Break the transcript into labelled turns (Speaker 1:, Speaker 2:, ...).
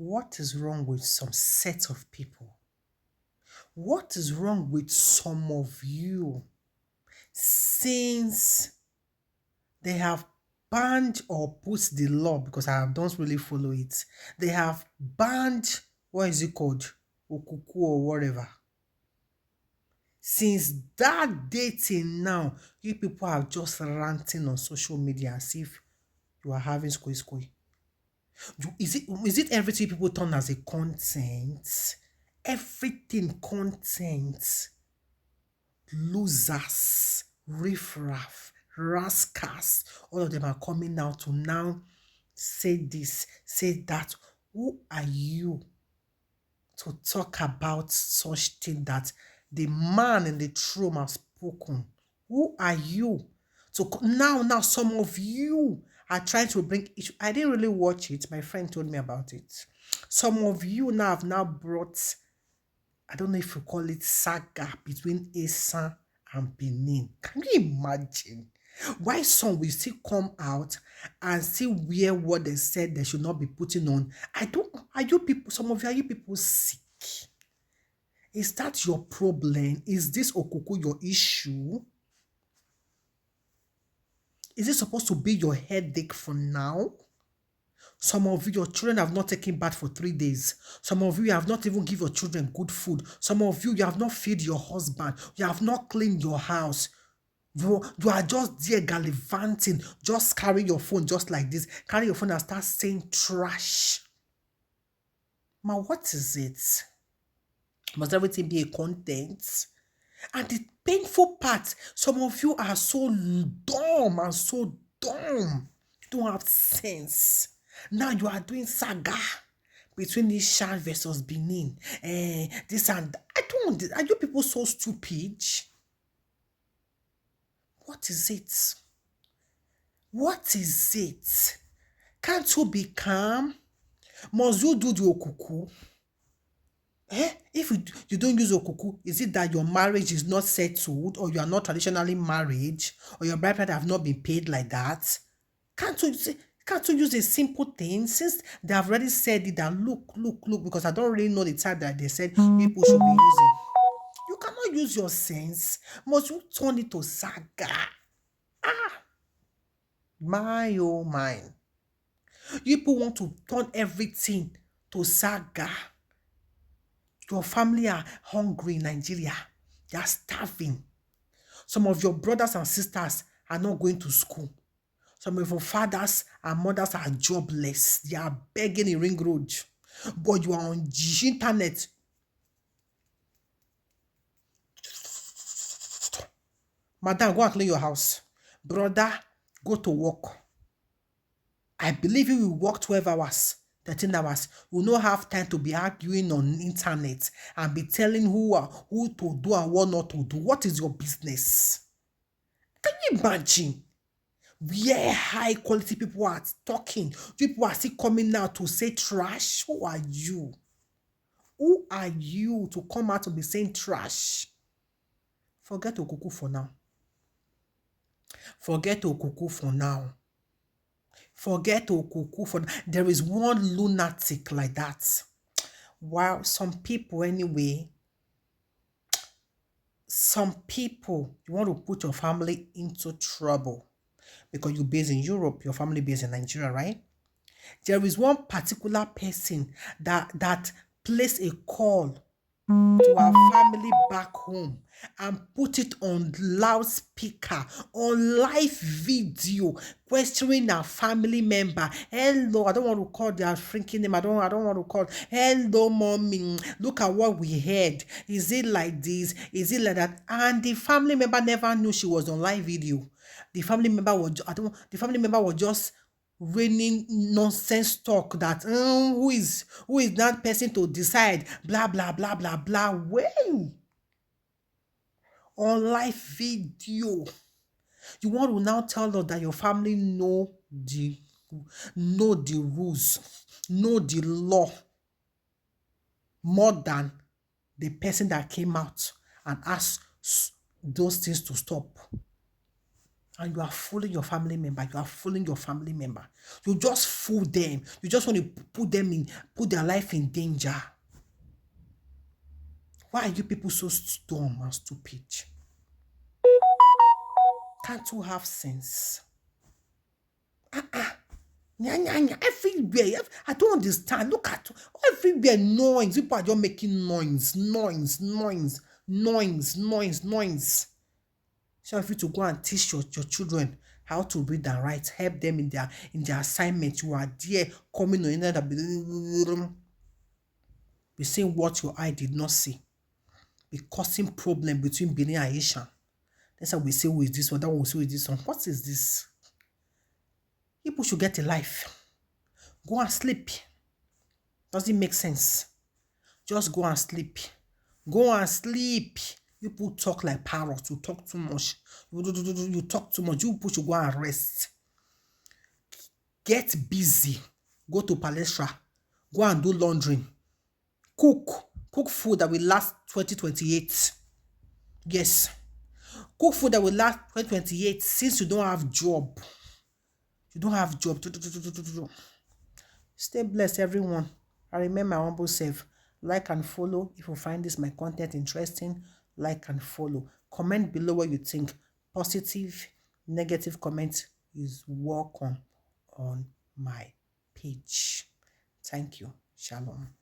Speaker 1: What is wrong with some set of people? What is wrong with some of you since they have banned or put the law, because I don't really follow it. They have banned, what is it called? Okuku or whatever. Since that day till now, you people are just ranting on social media as if you are having squeeze. Is it everything people turn as a content? Everything content. Losers, riffraff, rascals, all of them are coming now to now say this, say that. Who are you to talk about such thing that the man in the throne has spoken? Who are you to now some of you are trying to bring issue. I didn't really watch it. My friend told me about it. Some of you now have now brought, I don't know if you call it, saga between Asa and Benin. Can you imagine? Why some will still come out and still wear what they said they should not be putting on? I don't, are you people, some of you, are you people sick? Is that your problem? Is this Okuku your issue? Is it supposed to be your headache for now? Some of you, your children have not taken bath for 3 days. Some of you have not even give your children good food. Some of you have not feed your husband. You have not cleaned your house. You are just there gallivanting. Just carry your phone just like this. Carry your phone and start saying trash. Ma, what is it? Must everything be a content? And the painful part, some of you are so dumb and so dumb. You don't have sense. Now you are doing saga between Ishan versus Benin. This and that. I don't. Are you people so stupid? What is it? What is it? Can't you be calm? Must you do the okuku? If you don't use okuku, is it that your marriage is not settled, or you are not traditionally married, or your bride have not been paid like that? Can't you use a simple thing, since they have already said it, that look, because I don't really know the type that they said people should be using. You cannot use your sense. Must you turn it to saga? My oh my. You people want to turn everything to saga. Your family are hungry in Nigeria. They are starving. Some of your brothers and sisters are not going to school. Some of your fathers and mothers are jobless. They are begging in Ring Road. But you are on the internet. Madam, go and clean your house. Brother, go to work. I believe you will work 12 hours, 13 hours. You will not have time to be arguing on internet and be telling who to do and what not to do. What is your business? Can you imagine? Where high quality people are talking, people are still coming out to say trash. Who are you? Who are you to come out to be saying trash? Forget Okuku for now. Forget Okuku for now. Forget Okuku for now. There is one lunatic like that. While some people anyway, some people, you want to put your family into trouble because you're based in Europe, your family based in Nigeria, right? There is one particular person that placed a call to our family back home and put it on loudspeaker, on live video, questioning our family member. Hello, I don't want to call their freaking name. I don't want to call. Hello, mommy. Look at what we heard. Is it like this? Is it like that? And the family member never knew she was on live video. The family member was just raining nonsense talk that who is that person to decide, blah blah blah blah blah. When on live video, you want to now tell us that your family know the rules, know the law more than the person that came out and asked those things to stop. and you are fooling your family member. You are fooling your family member. You just fool them. You just want to put their life in danger. Why are you people so dumb and stupid? Can't you have sense? Nya, nya, nya, everywhere. I don't understand. Look at everywhere noise. People are just making noise. So if you to go and teach your children how to read and write, help them in their assignment. You are there coming on that be saying what your eye did not see. Be causing problem between Benin and Asian. That's how we say who is this one, that one will say who is this one. What is this? People should get a life. Go and sleep. Does it make sense? Just go and sleep. Go and sleep. People talk like parrots. You talk too much. You talk too much. You people should go and rest. Get busy. Go to palestra. Go and do laundry. Cook food that will last 2028. Yes. Cook food that will last 2028 since you don't have job. You don't have job. Stay blessed, everyone. I remember my humble self. Like and follow if you find this my content interesting. Like and follow. Comment below what you think. Positive, negative comment is welcome on my page. Thank you. Shalom.